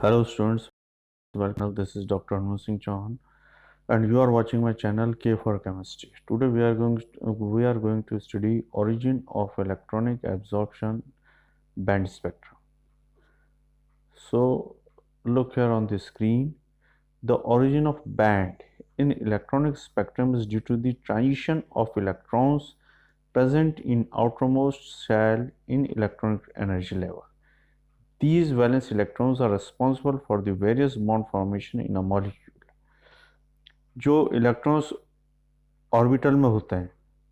Hello students, welcome. This is Dr. Hanuman Singh Chauhan and you are watching my channel K for Chemistry. Today we are going to study origin of electronic absorption band spectrum. So look here on the screen. The origin of band in electronic spectrum is due to the transition of electrons present in outermost shell in electronic energy level. These valence electrons are responsible for the various bond formation in a molecule. जो electrons orbital में होते हैं,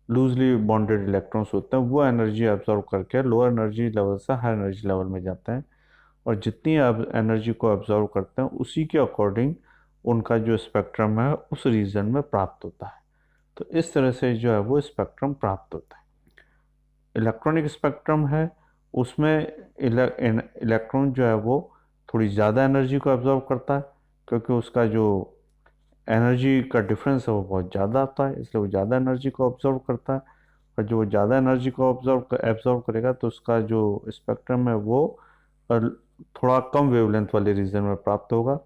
loosely bonded electrons होते हैं, वो energy absorb करके lower energy level से higher energy level में जाते हैं और जितनी एनर्जी को एब्जॉर्ब करते हैं उसी के अकॉर्डिंग उनका जो स्पेक्ट्रम है उस रीजन में प्राप्त होता है। तो इस तरह से जो है वो स्पेक्ट्रम प्राप्त होता है। इलेक्ट्रॉनिक स्पेक्ट्रम है, उसमें इलेक्ट्रॉन जो है वो थोड़ी ज़्यादा एनर्जी को एब्जॉर्ब करता है क्योंकि उसका जो एनर्जी का डिफरेंस है वो बहुत ज़्यादा आता है, इसलिए वो ज़्यादा एनर्जी को ऑब्जर्व करता है और जो ज़्यादा एनर्जी को एब्जॉर्व करेगा तो उसका जो स्पेक्ट्रम है वो थोड़ा कम वेवलेंथ वाले रीजन में प्राप्त होगा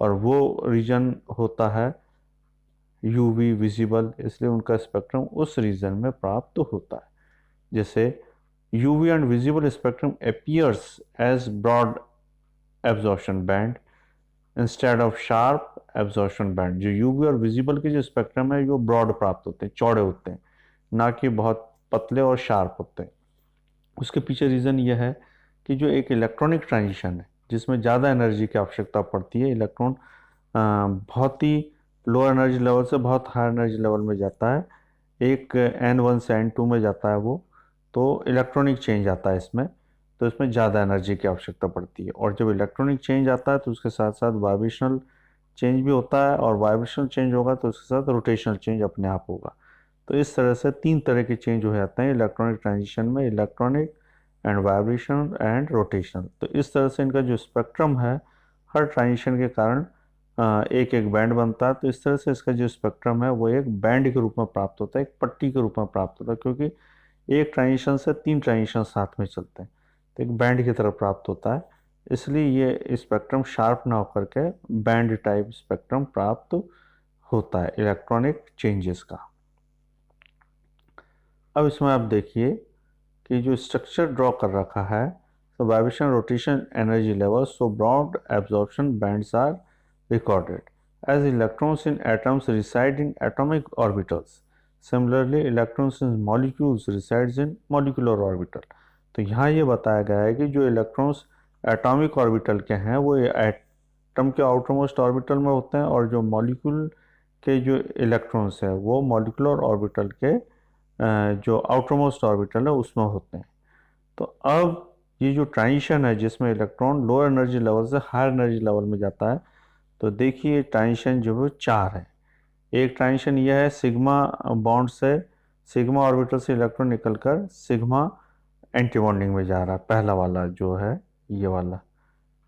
और वो रीजन होता है यूवी विजिबल, इसलिए उनका स्पेक्ट्रम उस रीजन में प्राप्त होता है। जैसे UV and visible spectrum appears as broad absorption band instead of sharp absorption band. जो यूवी और विजिबल के जो स्पेक्ट्रम है वो ब्रॉड प्राप्त होते हैं, चौड़े होते हैं, ना कि बहुत पतले और शार्प होते हैं। उसके पीछे रीज़न यह है कि जो एक इलेक्ट्रॉनिक ट्रांजिशन है जिसमें ज़्यादा एनर्जी की आवश्यकता पड़ती है, इलेक्ट्रॉन बहुत ही लो एनर्जी लेवल से बहुत हाई एनर्जी लेवल में जाता है, एक N1 से N2 में जाता है वो, तो इलेक्ट्रॉनिक चेंज आता है इसमें, तो इसमें ज़्यादा एनर्जी की आवश्यकता पड़ती है। और जब इलेक्ट्रॉनिक चेंज आता है तो उसके साथ साथ वाइब्रेशनल चेंज भी होता है और वाइब्रेशनल चेंज होगा तो उसके साथ रोटेशनल चेंज अपने आप होगा। तो इस तरह से तीन तरह के चेंज हो जाते हैं इलेक्ट्रॉनिक ट्रांजिशन में, electronic and vibrational and rotational. तो इस तरह से इनका जो स्पेक्ट्रम है हर ट्रांजिशन के कारण एक एक बैंड बनता है। तो इस तरह से इसका जो स्पेक्ट्रम है वो एक बैंड के रूप में प्राप्त होता है, एक पट्टी के रूप में प्राप्त होता है, क्योंकि एक ट्रांजिशन से तीन ट्रांजिशन साथ में चलते हैं तो एक बैंड की तरह प्राप्त होता है, इसलिए ये स्पेक्ट्रम शार्प ना होकर के बैंड टाइप स्पेक्ट्रम प्राप्त होता है इलेक्ट्रॉनिक चेंजेस का। अब इसमें आप देखिए कि जो स्ट्रक्चर ड्रॉ कर रखा है, so vibration rotation energy levels, so broad absorption bands are recorded as electrons in atoms reside in atomic orbitals. Similarly, electrons in molecules resides in molecular orbital. तो यहाँ ये बताया गया है कि जो इलेक्ट्रॉन्स एटॉमिक ऑर्बिटल के हैं वो एटम के आउटरमोस्ट ऑर्बिटल में होते हैं और जो मॉलिक्यूल के जो इलेक्ट्रॉन्स है वो मॉलिकुलर ऑर्बिटल के जो आउटरमोस्ट ऑर्बिटल है उसमें होते हैं। तो अब ये जो ट्रांजिशन है जिसमें इलेक्ट्रॉन लोअर एनर्जी लेवल से हायर एनर्जी लेवल में जाता है, तो देखिए ट्रांजिशन जो है चार है। एक ट्रांजिशन यह है सिग्मा बॉन्ड से, सिग्मा ऑर्बिटल से इलेक्ट्रॉन निकलकर सिग्मा एंटी बॉन्डिंग में जा रहा है, पहला वाला जो है ये वाला,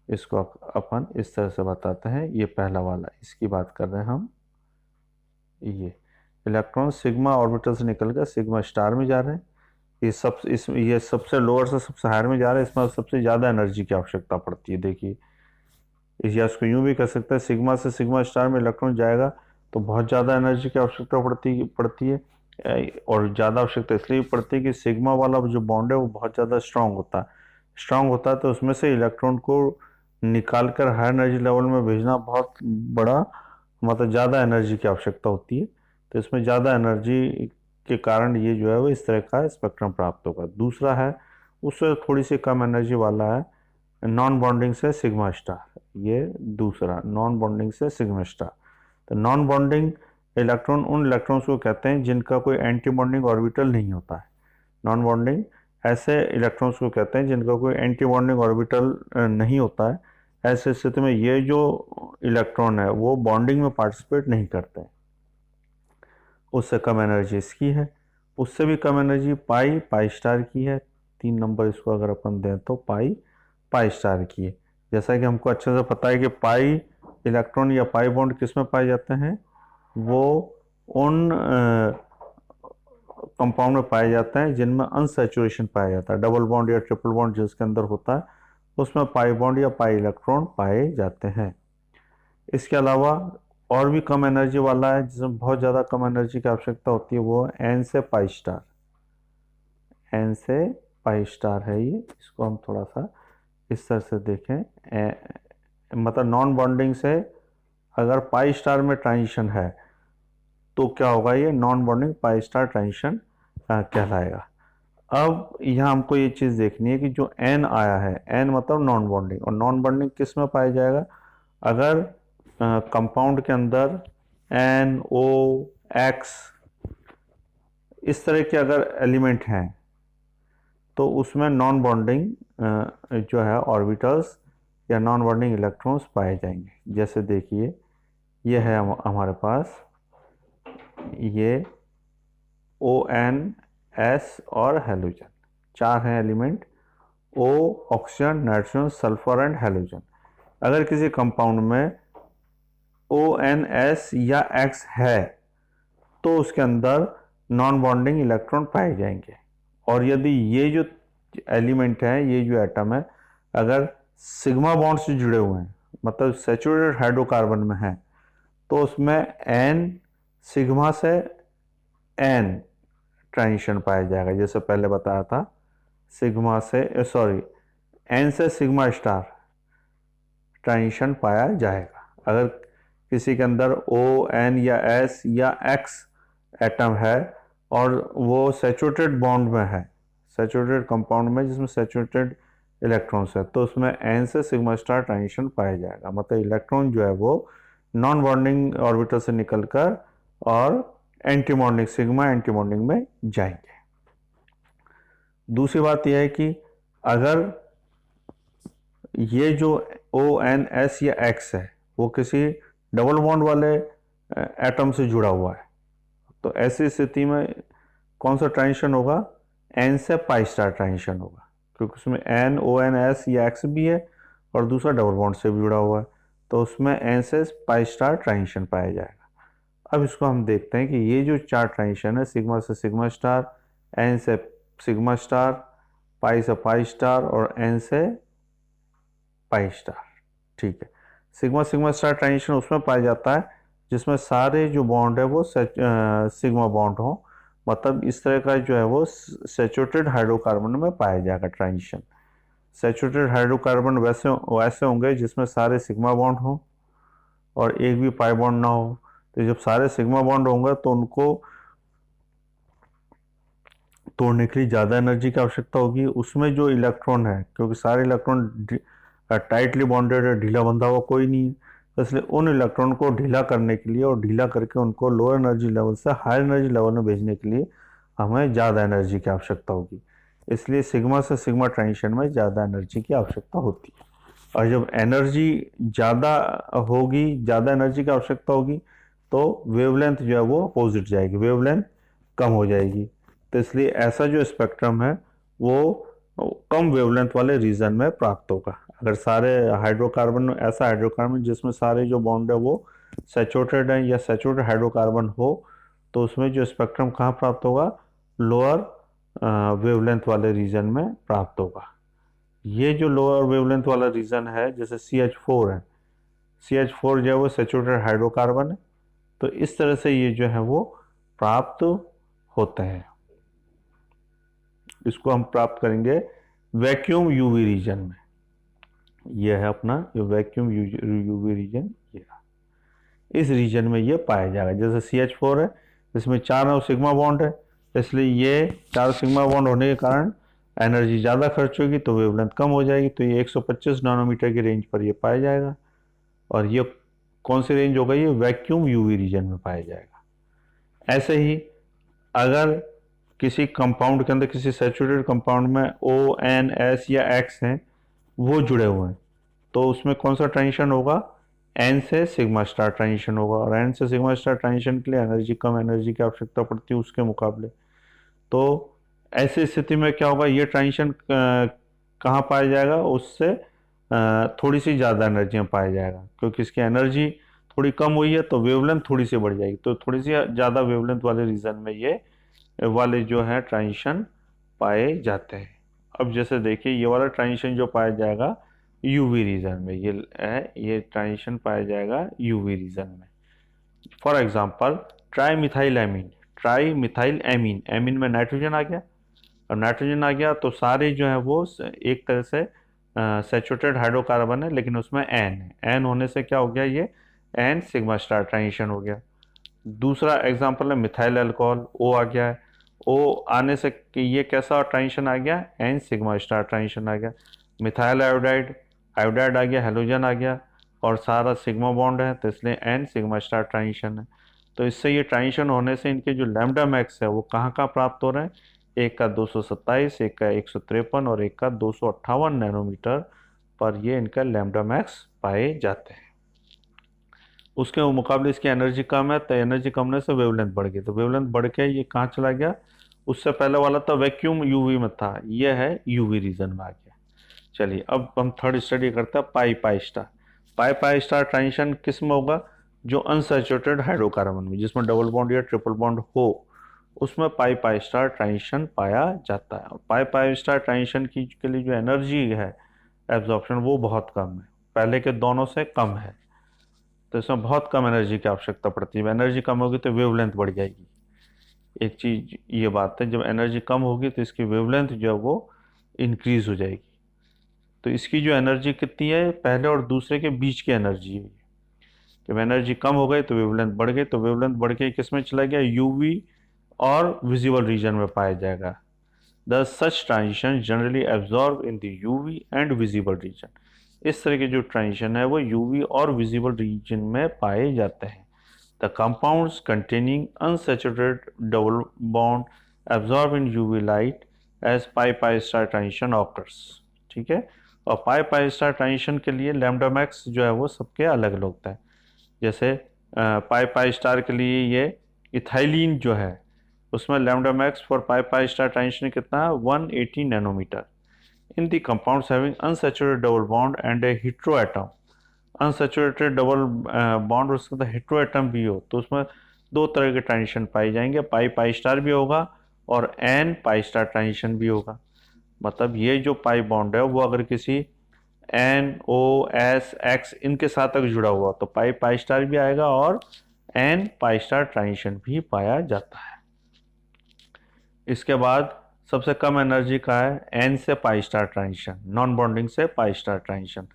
इसको अपन इस तरह से बताते हैं, ये पहला वाला इसकी बात कर रहे हैं हम। ये इलेक्ट्रॉन सिग्मा ऑर्बिटल से निकलकर सिग्मा स्टार में जा रहे हैं, ये सबसे लोअर से सबसे हायर में जा रहा है, इसमें सबसे ज़्यादा एनर्जी की आवश्यकता पड़ती है। देखिए या इसको यूँ भी कर सकते हैं, सिग्मा से सिग्मा स्टार में इलेक्ट्रॉन जाएगा तो बहुत ज़्यादा एनर्जी की आवश्यकता पड़ती है और ज़्यादा आवश्यकता इसलिए पड़ती है कि सिग्मा वाला जो बॉन्ड है वो बहुत ज़्यादा स्ट्रांग होता है तो उसमें से इलेक्ट्रॉन को निकाल कर हायर एनर्जी लेवल में भेजना बहुत बड़ा, मतलब ज़्यादा एनर्जी की आवश्यकता होती है। तो इसमें ज़्यादा एनर्जी के कारण ये जो है वो इस तरह का स्पेक्ट्रम प्राप्त होगा। दूसरा है उससे थोड़ी सी कम एनर्जी वाला है नॉन बॉन्डिंग से सिग्मा स्टार, ये दूसरा नॉन बॉन्डिंग से सिग्मा स्टार। तो नॉन बॉन्डिंग इलेक्ट्रॉन उन इलेक्ट्रॉन्स को कहते हैं जिनका कोई एंटी बॉन्डिंग ऑर्बिटल नहीं होता है। नॉन बॉन्डिंग ऐसे इलेक्ट्रॉन्स को कहते हैं जिनका कोई एंटी बॉन्डिंग ऑर्बिटल नहीं होता है। ऐसे स्थिति में ये जो इलेक्ट्रॉन है वो बॉन्डिंग में पार्टिसिपेट नहीं करते हैं, उससे कम एनर्जी इसकी है, उससे भी कम एनर्जी पाई स्टार की है। 3 नंबर इसको अगर अपन दें तो पाई स्टार की है। जैसा कि हमको अच्छे से पता है कि पाई इलेक्ट्रॉन या पाई बॉन्ड किस में पाए जाते हैं, वो उन कंपाउंड में पाए जाते हैं जिनमें अनसैचुरेशन पाया जाता है, डबल बॉन्ड या ट्रिपल बॉन्ड जिसके अंदर होता है उसमें पाई बॉन्ड या पाई इलेक्ट्रॉन पाए जाते हैं। इसके अलावा और भी कम एनर्जी वाला है जिसमें बहुत ज़्यादा कम एनर्जी की आवश्यकता होती है, वो एन से पाई स्टार। एन से पाई स्टार है ये। इसको हम थोड़ा सा इस तरह से देखें, मतलब नॉन बॉन्डिंग से अगर पाई स्टार में ट्रांजिशन है तो क्या होगा, ये नॉन बॉन्डिंग पाई स्टार ट्रांजिशन कहलाएगा। अब यहाँ हमको ये चीज़ देखनी है कि जो एन आया है, एन मतलब नॉन बॉन्डिंग, और नॉन बॉन्डिंग किस में पाया जाएगा, अगर कंपाउंड के अंदर एन ओ एक्स इस तरह के अगर एलिमेंट हैं तो उसमें नॉन बॉन्डिंग जो है ऑर्बिटल्स या नॉन बॉन्डिंग इलेक्ट्रॉन्स पाए जाएंगे। जैसे देखिए ये है हमारे पास, ये ओ एन एस और हेलोजन, चार हैं element, O oxygen, nitrogen, sulphur and halogen. अगर किसी कंपाउंड में ओ एन एस या एक्स है तो उसके अंदर नॉन बॉन्डिंग इलेक्ट्रॉन पाए जाएंगे। और यदि ये जो एलिमेंट है, ये जो एटम है, अगर सिग्मा बॉन्ड से जुड़े हुए हैं, मतलब सैचुरेटेड हाइड्रोकार्बन में है, तो उसमें एन सिग्मा से एन ट्रांजिशन पाया जाएगा। जैसे पहले बताया था, सिग्मा से सॉरी एन से सिग्मा स्टार ट्रांजिशन पाया जाएगा। अगर किसी के अंदर ओ एन या एस या एक्स एटम है और वो सैचुरेटेड बॉन्ड में है, सैचुरेटेड कंपाउंड में जिसमें सैचुरेटेड इलेक्ट्रॉन्स है, तो उसमें एन से सिग्मा स्टार ट्रांजिशन पाया जाएगा। मतलब इलेक्ट्रॉन जो है वो नॉन बॉन्डिंग ऑर्बिटल से निकलकर और anti bonding sigma anti bonding में जाएंगे। दूसरी बात यह है कि अगर ये जो ओ एन एस या एक्स है वो किसी डबल बॉन्ड वाले एटम से जुड़ा हुआ है, तो ऐसी स्थिति में कौन सा ट्रांजिशन होगा, एन से पाई स्टार ट्रांजिशन होगा, क्योंकि उसमें एन ओ एन एस या एक्स भी है और दूसरा डबल बॉन्ड से भी जुड़ा हुआ है, तो उसमें एन से पाई स्टार ट्रांजिशन पाया जाएगा। अब इसको हम देखते हैं कि ये जो चार ट्रांजिशन है, सिग्मा से सिग्मा स्टार, एन से सिग्मा स्टार, पाई से पाई स्टार और एन से पाई स्टार, ठीक है। सिग्मा सिग्मा स्टार ट्रांजिशन उसमें पाया जाता है जिसमें सारे जो बॉन्ड है वो सिग्मा बॉन्ड हो, मतलब इस तरह का जो है वो सैचुरेटेड हाइड्रोकार्बन में पाया जाएगा ट्रांजिशन। सैचुरेटेड हाइड्रोकार्बन वैसे वैसे होंगे जिसमें सारे सिग्मा बॉन्ड हो और एक भी पाई बॉन्ड ना हो। तो जब सारे सिग्मा बॉन्ड होंगे तो उनको तोड़ने के लिए ज़्यादा एनर्जी की आवश्यकता होगी। उसमें जो इलेक्ट्रॉन है, क्योंकि सारे इलेक्ट्रॉन टाइटली बॉन्डेड है, ढीला बंधा हुआ कोई नहीं है, तो इसलिए उन इलेक्ट्रॉन को ढीला करने के लिए और ढीला करके उनको लोअर एनर्जी लेवल से हायर एनर्जी लेवल में भेजने के लिए हमें ज़्यादा एनर्जी की आवश्यकता होगी। इसलिए सिग्मा से सिग्मा ट्रांजिशन में ज़्यादा एनर्जी की आवश्यकता होती है। और जब एनर्जी ज़्यादा होगी, ज़्यादा एनर्जी की आवश्यकता होगी, तो वेवलेंथ जो है वो अपोजिट जाएगी, वेवलेंथ कम हो जाएगी। तो इसलिए ऐसा जो स्पेक्ट्रम है वो कम वेवलेंथ वाले रीजन में प्राप्त होगा। अगर सारे हाइड्रोकार्बन, ऐसा हाइड्रोकार्बन जिसमें सारे जो बॉन्ड है वो सैचुरेटेड है या सैचुरेटेड हाइड्रोकार्बन हो, तो उसमें जो स्पेक्ट्रम कहाँ प्राप्त होगा, लोअर वेवलेंथ वाले रीजन में प्राप्त होगा। ये जो लोअर वेवलेंथ वाला रीजन है, जैसे CH4 है, CH4 जो है वो सैचुरेटेड हाइड्रोकार्बन है, तो इस तरह से ये जो है वो प्राप्त होते हैं। इसको हम प्राप्त करेंगे वैक्यूम यूवी रीजन में। ये है अपना जो वैक्यूम यूवी रीजन, ये इस रीजन में ये पाया जाएगा। जैसे CH4 है, इसमें 4 सिग्मा बॉन्ड है, इसलिए ये 4 सिग्मा बॉन्ड होने के कारण एनर्जी ज़्यादा खर्च होगी तो वेवलेंथ कम हो जाएगी, तो ये 125 नैनोमीटर की रेंज पर ये पाया जाएगा। और ये कौन सी रेंज होगा, ये वैक्यूम यूवी रीजन में पाया जाएगा। ऐसे ही अगर किसी कंपाउंड के अंदर, किसी सैचुरेटेड कंपाउंड में ओ एन एस या एक्स हैं, वो जुड़े हुए हैं, तो उसमें कौन सा ट्रांजिशन होगा, एन से सिग्मा स्टार ट्रांजिशन होगा। और एन से सिग्मा स्टार ट्रांजिशन के लिए एनर्जी, कम एनर्जी की आवश्यकता पड़ती है उसके मुकाबले। तो ऐसी स्थिति में क्या होगा, ये ट्रांजिशन कहाँ पाया जाएगा, उससे थोड़ी सी ज़्यादा एनर्जी में पाया जाएगा, क्योंकि इसकी एनर्जी थोड़ी कम हुई है तो वेवलेंथ थोड़ी सी बढ़ जाएगी, तो थोड़ी सी ज़्यादा वेवलेंथ वाले रीजन में ये वाले जो है ट्रांजिशन पाए जाते हैं। अब जैसे देखिए ये वाला ट्रांजिशन जो पाया जाएगा यूवी रीजन में, ये है, ये ट्रांजिशन पाया जाएगा यूवी रीजन में। For example tri methyl amine, tri methyl amine, amine में नाइट्रोजन आ गया। अब नाइट्रोजन आ गया तो सारे जो है वो एक तरह से सैचुरेटेड हाइड्रोकार्बन है, लेकिन उसमें एन है। एन होने से क्या हो गया, ये एन सिग्मा स्टार ट्रांजिशन हो गया। दूसरा एग्जांपल है मिथाइल अल्कोहल, ओ आ गया है। ओ आने से कि ये कैसा ट्रांजिशन आ गया, एन सिग्मा स्टार ट्रांजिशन आ गया। मिथाइल आयोडाइड, आयोडाइड आ गया, हेलोजन आ गया और सारा सिग्मा बॉन्ड है तो इसलिए एन सिग्मा स्टार ट्रांजिशन है। तो इससे ये ट्रांजिशन होने से इनके जो लैम्डा मैक्स है वो कहाँ कहाँ प्राप्त हो रहे हैं, एक का 227, एक का 153 और एक का 258 नैनोमीटर पर ये इनका लैम्डा मैक्स पाए जाते हैं। उसके मुकाबले इसकी एनर्जी कम है तो एनर्जी कम होने से वेवलेंथ बढ़ गई, तो वेवलेंथ बढ़ के ये कहाँ चला गया, उससे पहले वाला तो वैक्यूम यूवी में था, ये है यूवी रीजन में आ गया। चलिए अब हम थर्ड स्टडी करते हैं पाई पाई स्टार। पाई पाई स्टार ट्रांजिशन किस में होगा, जो अनसैचुरेटेड हाइड्रोकार्बन में जिसमें डबल बॉन्ड या ट्रिपल बॉन्ड हो उसमें पाई पाई स्टार ट्रांजिशन पाया जाता है। पाई पाई स्टार ट्रांजिशन की के लिए जो एनर्जी है एब्जॉर्प्शन वो बहुत कम है, पहले के दोनों से कम है। तो इसमें बहुत कम एनर्जी की आवश्यकता पड़ती है। एनर्जी कम होगी तो वेवलेंथ बढ़ जाएगी। एक चीज ये बात है, जब एनर्जी कम होगी तो इसकी वेवलेंथ जो है वो इंक्रीज हो जाएगी। तो इसकी जो एनर्जी कितनी है, पहले और दूसरे के बीच की एनर्जी है। जब एनर्जी कम हो गई तो वेवलेंथ बढ़ गई, तो वेवलेंथ बढ़ के किस में चला गया, यूवी और विजिबल रीजन में पाया जाएगा। Thus, such transitions generally absorb in the UV and visible region. इस तरह के जो ट्रांजिशन है वो यूवी और विजिबल रीजन में पाए जाते हैं। The compounds containing unsaturated double bond absorb in UV light as pi pi star transition occurs. ठीक है, और पाई पाई स्टार ट्रांजिशन के लिए लैम्डा मैक्स जो है वो सबके अलग अलग होता है। जैसे पाई पाई स्टार के लिए ये इथाइलिन जो है उसमें lambda max for pi pi star transition कितना है, 180 nanometre. In the compounds having unsaturated double bond and a hetero atom, unsaturated double bond और उसके साथ हेटेरो एटम भी हो तो उसमें दो तरह के ट्रांजिशन पाए जाएंगे, पाई पाई स्टार भी होगा और एन पाई स्टार ट्रांजिशन भी होगा। मतलब ये जो पाई बॉन्ड है वो अगर किसी एन ओ एस एक्स इनके साथ अगर जुड़ा हुआ तो पाई पाई स्टार भी आएगा और एन पाई स्टार ट्रांजिशन भी पाया जाता है। इसके बाद सबसे कम एनर्जी का है एन से पाई स्टार ट्रांजिशन, नॉन बॉन्डिंग से पाई स्टार ट्रांजिशन।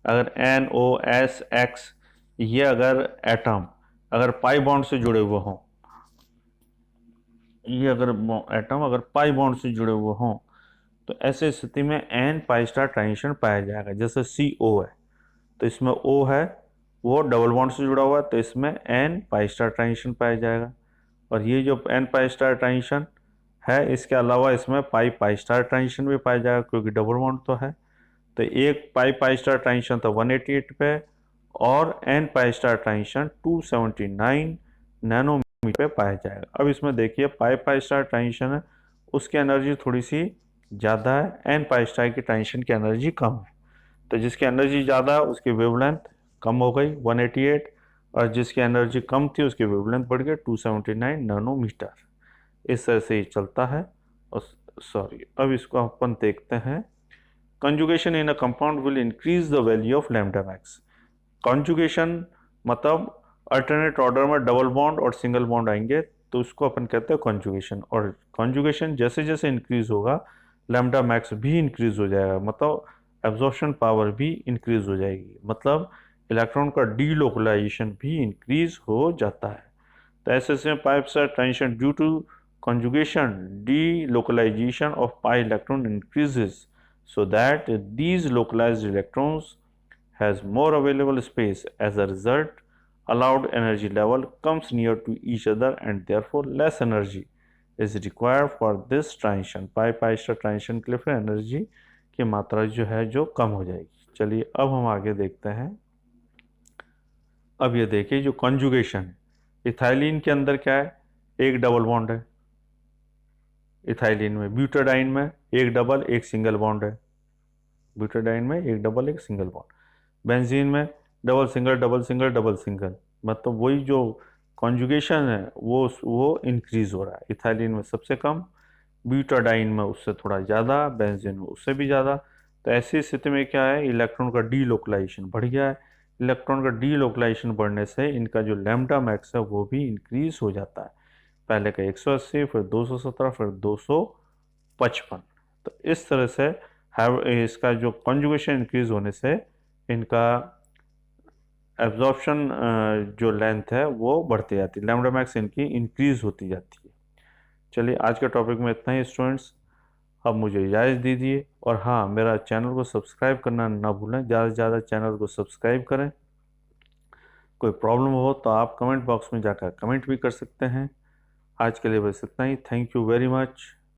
अगर एन ओ एस एक्स ये अगर एटम अगर पाई बॉन्ड से जुड़े हुए हों, ये अगर एटम अगर पाई बॉन्ड से जुड़े हुए हों तो ऐसे स्थिति में एन पाई स्टार ट्रांजिशन पाया जाएगा। जैसे सी ओ है तो इसमें ओ है वो डबल बॉन्ड से जुड़ा हुआ है तो इसमें एन पाई स्टार ट्रांजिशन पाया जाएगा। और ये जो एन पाई स्टार ट्रांजिशन है इसके अलावा इसमें पाई पाई स्टार ट्रांजिशन भी पाया जाएगा क्योंकि डबल बॉन्ड तो है। तो एक पाई पाई स्टार ट्रांजिशन तो 188 पे और n pi star transition 279 nanometre पे पाया जाएगा। अब इसमें देखिए पाई पाई स्टार ट्रांजिशन है उसकी एनर्जी थोड़ी सी ज़्यादा है, एन पाई स्टार की ट्रांजिशन की एनर्जी कम है। तो जिसकी एनर्जी ज़्यादा है उसकी वेवलेंथ कम हो गई 188 और जिसकी एनर्जी कम थी उसकी वेवलेंथ बढ़ गई 279 नैनोमीटर। इस तरह से ही चलता है। और सॉरी अब इसको अपन देखते हैं, conjugation in a compound will increase the value of lambda max. Conjugation मतलब अल्टरनेट ऑर्डर में डबल बॉन्ड और सिंगल बॉन्ड आएंगे तो उसको अपन कहते हैं कंजुगेशन। और कंजुगेशन जैसे जैसे इंक्रीज होगा लैम्डा मैक्स भी इंक्रीज हो जाएगा, मतलब एब्जॉर्प्शन पावर भी इंक्रीज हो जाएगी, मतलब इलेक्ट्रॉन का डीलोकलाइजेशन भी इंक्रीज हो जाता है। तो ऐसे pipes are transition due to conjugation, delocalization of pi electron increases so that these localized electrons has more available space. As a result, allowed energy level comes near to each other and therefore less energy is required for this transition. pi pi star transition के लिए फिर energy की मात्रा जो है जो कम हो जाएगी। चलिए अब हम आगे देखते हैं। अब ये देखिए जो कॉन्जुगेशन है, इथाइलिन के अंदर क्या है, एक डबल बॉन्ड है। इथाइलिन में, ब्यूटाडाइन में एक डबल एक सिंगल बॉन्ड है। ब्यूटाडाइन में एक डबल एक सिंगल बॉन्ड। बेंजीन में double single double single double single, मतलब वही जो कॉन्जुगेशन है वो इंक्रीज हो रहा है। इथाइलिन में सबसे कम, ब्यूटाडाइन में उससे थोड़ा ज़्यादा, बेंजीन में उससे भी ज़्यादा। तो ऐसी स्थिति में क्या है, इलेक्ट्रॉन का डीलोकलाइजेशन बढ़ गया है। इलेक्ट्रॉन का डीलोकलाइजेशन बढ़ने से इनका जो लैम्डा मैक्स है वो भी इंक्रीज हो जाता है। पहले का 180, फिर 217, फिर 255। तो इस तरह से इसका जो कॉन्जुगेशन इंक्रीज होने से इनका एब्जॉर्प्शन जो लेंथ है वो बढ़ती जाती है, लैम्डा मैक्स इनकी इंक्रीज होती जाती है। चलिए आज के टॉपिक में इतना ही स्टूडेंट्स, अब मुझे इजाज़त दीजिए। और हाँ, मेरा चैनल को सब्सक्राइब करना ना भूलें, ज़्यादा से ज़्यादा चैनल को सब्सक्राइब करें। कोई प्रॉब्लम हो तो आप कमेंट बॉक्स में जाकर कमेंट भी कर सकते हैं। आज के लिए बस इतना ही। Thank you very much.